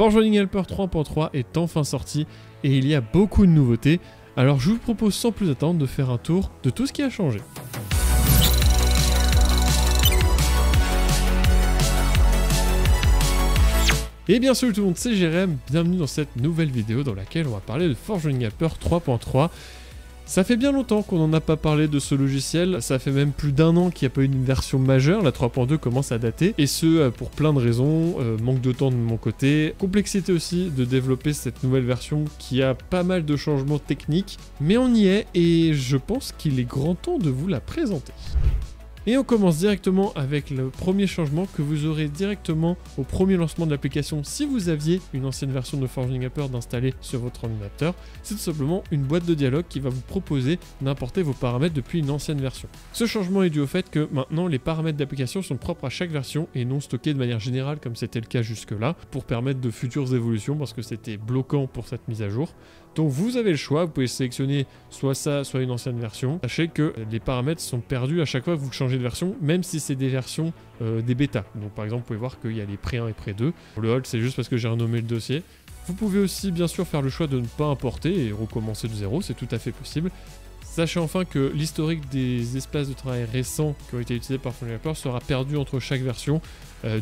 Forge Helper 3.3 est enfin sorti et il y a beaucoup de nouveautés, alors je vous propose sans plus attendre de faire un tour de tout ce qui a changé. Et bien salut tout le monde, c'est Jérém, bienvenue dans cette nouvelle vidéo dans laquelle on va parler de Forge Helper 3.3. Ça fait bien longtemps qu'on n'en a pas parlé de ce logiciel, ça fait même plus d'un an qu'il n'y a pas eu une version majeure, la 3.2 commence à dater, et ce pour plein de raisons, manque de temps de mon côté, complexité aussi de développer cette nouvelle version qui a pas mal de changements techniques, mais on y est et je pense qu'il est grand temps de vous la présenter. Et on commence directement avec le premier changement que vous aurez directement au premier lancement de l'application si vous aviez une ancienne version de Forge Helper d'installer sur votre ordinateur. C'est tout simplement une boîte de dialogue qui va vous proposer d'importer vos paramètres depuis une ancienne version. Ce changement est dû au fait que maintenant les paramètres d'application sont propres à chaque version et non stockés de manière générale comme c'était le cas jusque-là pour permettre de futures évolutions parce que c'était bloquant pour cette mise à jour. Donc vous avez le choix, vous pouvez sélectionner soit ça, soit une ancienne version. Sachez que les paramètres sont perdus à chaque fois que vous changez de version, même si c'est des versions des bêtas. Donc par exemple, vous pouvez voir qu'il y a les pré 1 et pré 2. Le hold, c'est juste parce que j'ai renommé le dossier. Vous pouvez aussi bien sûr faire le choix de ne pas importer et recommencer de zéro, c'est tout à fait possible. Sachez enfin que l'historique des espaces de travail récents qui ont été utilisés par Forge Helper sera perdu entre chaque version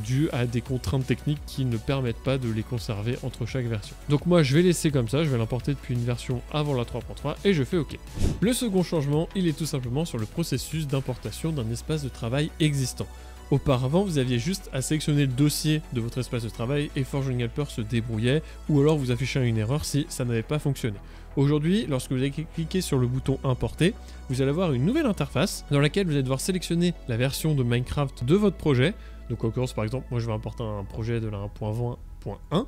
dû à des contraintes techniques qui ne permettent pas de les conserver entre chaque version. Donc moi je vais laisser comme ça, je vais l'importer depuis une version avant la 3.3 et je fais OK. Le second changement, il est tout simplement sur le processus d'importation d'un espace de travail existant. Auparavant, vous aviez juste à sélectionner le dossier de votre espace de travail et Forge Helper se débrouillait, ou alors vous affichez une erreur si ça n'avait pas fonctionné. Aujourd'hui, lorsque vous allez cliquer sur le bouton Importer, vous allez avoir une nouvelle interface dans laquelle vous allez devoir sélectionner la version de Minecraft de votre projet. Donc en l'occurrence, par exemple, moi je vais importer un projet de la 1.20.1,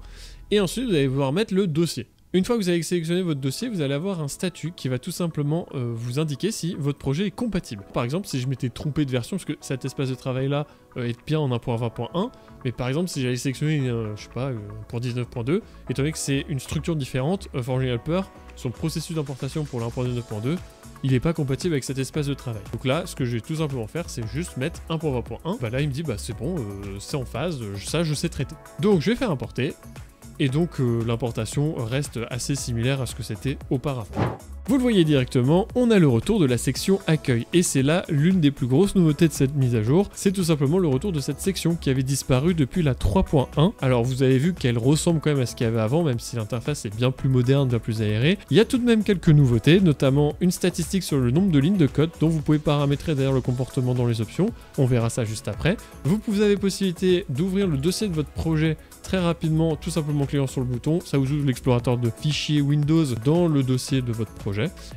et ensuite vous allez pouvoir mettre le dossier. Une fois que vous avez sélectionné votre dossier, vous allez avoir un statut qui va tout simplement vous indiquer si votre projet est compatible. Par exemple, si je m'étais trompé de version, parce que cet espace de travail-là est bien en 1.20.1, mais par exemple, si j'avais sélectionné, je sais pas, pour 19.2, étant donné que c'est une structure différente, Forge Helper, son processus d'importation pour la 1.19.2, il n'est pas compatible avec cet espace de travail. Donc là, ce que je vais tout simplement faire, c'est juste mettre 1.20.1. Bah là, il me dit, bah c'est bon, c'est en phase, ça je sais traiter. Donc je vais faire importer. Et donc l'importation reste assez similaire à ce que c'était auparavant. Vous le voyez directement, on a le retour de la section accueil et c'est là l'une des plus grosses nouveautés de cette mise à jour, c'est tout simplement le retour de cette section qui avait disparu depuis la 3.1. Alors vous avez vu qu'elle ressemble quand même à ce qu'il y avait avant, même si l'interface est bien plus moderne, bien plus aérée. Il y a tout de même quelques nouveautés, notamment une statistique sur le nombre de lignes de code dont vous pouvez paramétrer d'ailleurs le comportement dans les options, on verra ça juste après. Vous avez possibilité d'ouvrir le dossier de votre projet très rapidement, tout simplement en cliquant sur le bouton, ça vous ouvre l'explorateur de fichiers Windows dans le dossier de votre projet.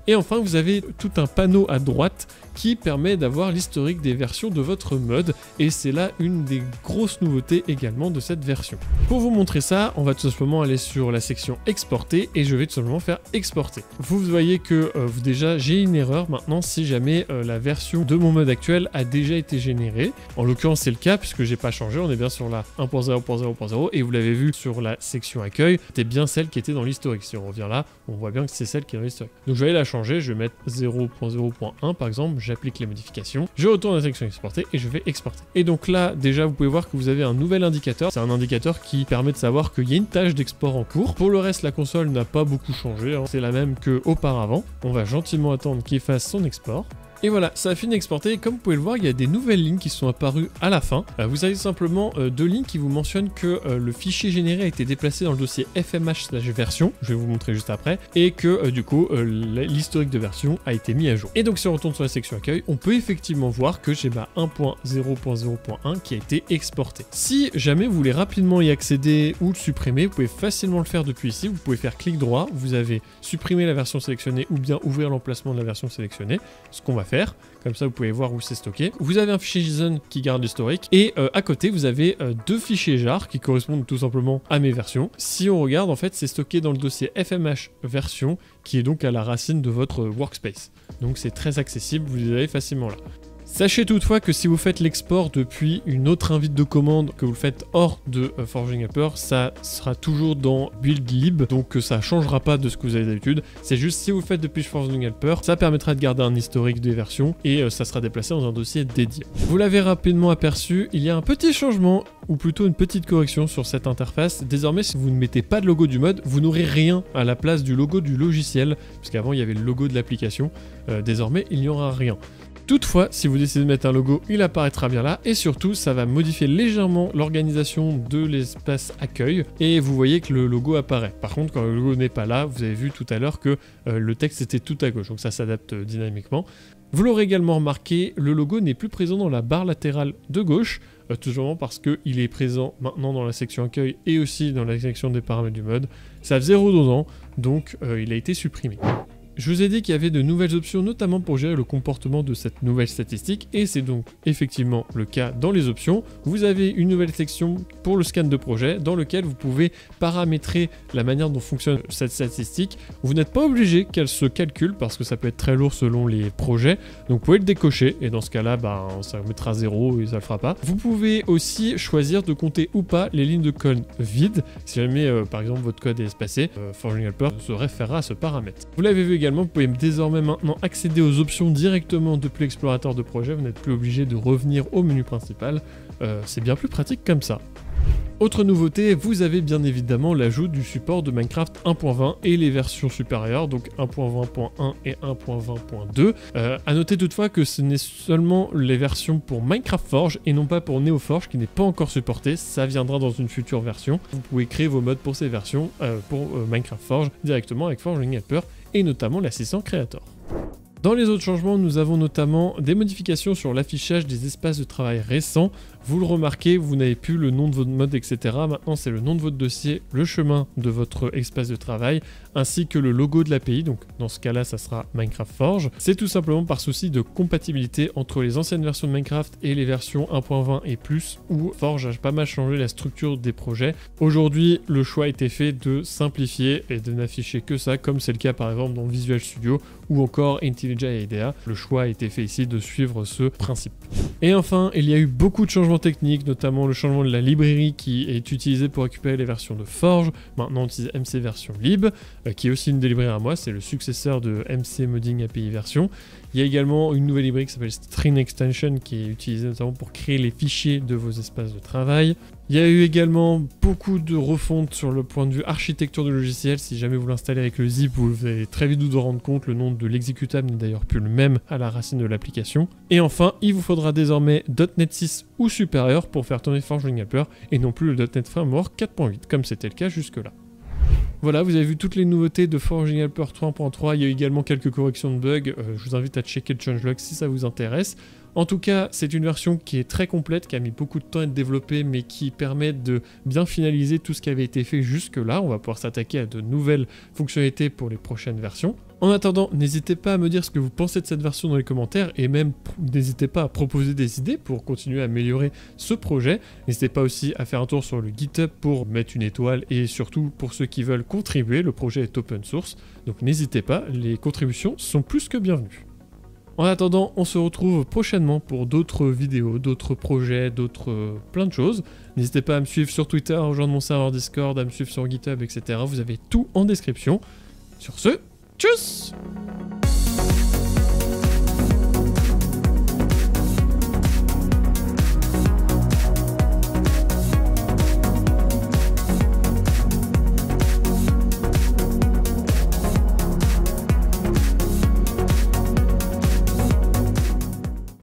Et enfin, vous avez tout un panneau à droite qui permet d'avoir l'historique des versions de votre mode, et c'est là une des grosses nouveautés également de cette version. Pour vous montrer ça, on va tout simplement aller sur la section exporter, et je vais tout simplement faire exporter. Vous voyez que déjà j'ai une erreur maintenant si jamais la version de mon mode actuel a déjà été générée. En l'occurrence c'est le cas puisque j'ai pas changé, on est bien sur la 1.0.0.0 et vous l'avez vu sur la section accueil, c'était bien celle qui était dans l'historique. Si on revient là, on voit bien que c'est celle qui est dans l'historique. Donc je vais aller la changer, je vais mettre 0.0.1 par exemple, j'applique les modifications, je retourne à la section exporter et je vais exporter. Et donc là déjà vous pouvez voir que vous avez un nouvel indicateur, c'est un indicateur qui permet de savoir qu'il y a une tâche d'export en cours. Pour le reste la console n'a pas beaucoup changé, hein. C'est la même qu'auparavant. On va gentiment attendre qu'il fasse son export. Et voilà, ça a fini d'exporter et comme vous pouvez le voir, il y a des nouvelles lignes qui sont apparues à la fin. Vous avez simplement deux lignes qui vous mentionnent que le fichier généré a été déplacé dans le dossier fmh/version, je vais vous montrer juste après, et que du coup l'historique de version a été mis à jour. Et donc si on retourne sur la section accueil, on peut effectivement voir que j'ai ma 1.0.0.1 qui a été exportée. Si jamais vous voulez rapidement y accéder ou le supprimer, vous pouvez facilement le faire depuis ici. Vous pouvez faire clic droit, vous avez supprimé la version sélectionnée ou bien ouvrir l'emplacement de la version sélectionnée, ce qu'on va faire. Comme ça vous pouvez voir où c'est stocké. Vous avez un fichier JSON qui garde l'historique et à côté vous avez deux fichiers jar qui correspondent tout simplement à mes versions. Si on regarde, en fait c'est stocké dans le dossier fmh version qui est donc à la racine de votre workspace. Donc c'est très accessible, vous les avez facilement là. Sachez toutefois que si vous faites l'export depuis une autre invite de commande, que vous le faites hors de Forging Helper, ça sera toujours dans build lib, donc ça changera pas de ce que vous avez d'habitude. C'est juste si vous le faites depuis Forging Helper, ça permettra de garder un historique des versions et ça sera déplacé dans un dossier dédié. Vous l'avez rapidement aperçu, il y a un petit changement, ou plutôt une petite correction sur cette interface. Désormais, si vous ne mettez pas de logo du mode, vous n'aurez rien à la place du logo du logiciel, puisqu'avant il y avait le logo de l'application. Désormais, il n'y aura rien. Toutefois, si vous décidez de mettre un logo, il apparaîtra bien là, et surtout, ça va modifier légèrement l'organisation de l'espace accueil, et vous voyez que le logo apparaît. Par contre, quand le logo n'est pas là, vous avez vu tout à l'heure que le texte était tout à gauche, donc ça s'adapte dynamiquement. Vous l'aurez également remarqué, le logo n'est plus présent dans la barre latérale de gauche, tout simplement parce qu'il est présent maintenant dans la section accueil et aussi dans la section des paramètres du mode. Ça faisait redondant, donc il a été supprimé. Je vous ai dit qu'il y avait de nouvelles options, notamment pour gérer le comportement de cette nouvelle statistique, et c'est donc effectivement le cas dans les options. Vous avez une nouvelle section pour le scan de projet, dans lequel vous pouvez paramétrer la manière dont fonctionne cette statistique. Vous n'êtes pas obligé qu'elle se calcule, parce que ça peut être très lourd selon les projets, donc vous pouvez le décocher, et dans ce cas-là, ça mettra 0 et ça le fera pas. Vous pouvez aussi choisir de compter ou pas les lignes de code vides, si jamais par exemple votre code est espacé, Forging Helper se référera à ce paramètre. Vous l'avez vu également, vous pouvez désormais maintenant accéder aux options directement depuis l'explorateur de projet, vous n'êtes plus obligé de revenir au menu principal, c'est bien plus pratique comme ça. Autre nouveauté, vous avez bien évidemment l'ajout du support de Minecraft 1.20 et les versions supérieures, donc 1.20.1 et 1.20.2. A noter toutefois que ce n'est seulement les versions pour Minecraft Forge et non pas pour NeoForge qui n'est pas encore supporté, ça viendra dans une future version. Vous pouvez créer vos modes pour ces versions pour Minecraft Forge directement avec Forging Helper et notamment l'assistant Creator. Dans les autres changements, nous avons notamment des modifications sur l'affichage des espaces de travail récents. Vous le remarquez, vous n'avez plus le nom de votre mode, etc. Maintenant, c'est le nom de votre dossier, le chemin de votre espace de travail, ainsi que le logo de l'API. Donc, dans ce cas-là, ça sera Minecraft Forge. C'est tout simplement par souci de compatibilité entre les anciennes versions de Minecraft et les versions 1.20 et plus, où Forge a pas mal changé la structure des projets. Aujourd'hui, le choix a été fait de simplifier et de n'afficher que ça, comme c'est le cas par exemple dans Visual Studio ou encore IntelliJ IDEA. Le choix a été fait ici de suivre ce principe. Et enfin, il y a eu beaucoup de changements techniques, notamment le changement de la librairie qui est utilisée pour récupérer les versions de Forge. Maintenant, on utilise MC version lib, qui est aussi une des librairies à moi, c'est le successeur de MC Modding API version. Il y a également une nouvelle librairie qui s'appelle String Extension qui est utilisée notamment pour créer les fichiers de vos espaces de travail. Il y a eu également beaucoup de refontes sur le point de vue architecture de logiciel. Si jamais vous l'installez avec le zip, vous allez très vite vous en rendre compte. Le nom de l'exécutable n'est d'ailleurs plus le même à la racine de l'application. Et enfin, il vous faudra désormais .NET 6 ou supérieur pour faire tourner Forging Helper et non plus le .NET Framework 4.8 comme c'était le cas jusque-là. Voilà, vous avez vu toutes les nouveautés de Forging Helper 3.3, il y a également quelques corrections de bugs, je vous invite à checker le changelog si ça vous intéresse. En tout cas, c'est une version qui est très complète, qui a mis beaucoup de temps à être développée, mais qui permet de bien finaliser tout ce qui avait été fait jusque-là. On va pouvoir s'attaquer à de nouvelles fonctionnalités pour les prochaines versions. En attendant, n'hésitez pas à me dire ce que vous pensez de cette version dans les commentaires, et même n'hésitez pas à proposer des idées pour continuer à améliorer ce projet. N'hésitez pas aussi à faire un tour sur le GitHub pour mettre une étoile, et surtout pour ceux qui veulent contribuer, le projet est open source, donc n'hésitez pas, les contributions sont plus que bienvenues. En attendant, on se retrouve prochainement pour d'autres vidéos, d'autres projets, plein de choses. N'hésitez pas à me suivre sur Twitter, à rejoindre mon serveur Discord, à me suivre sur GitHub, etc. Vous avez tout en description. Sur ce, tchuss!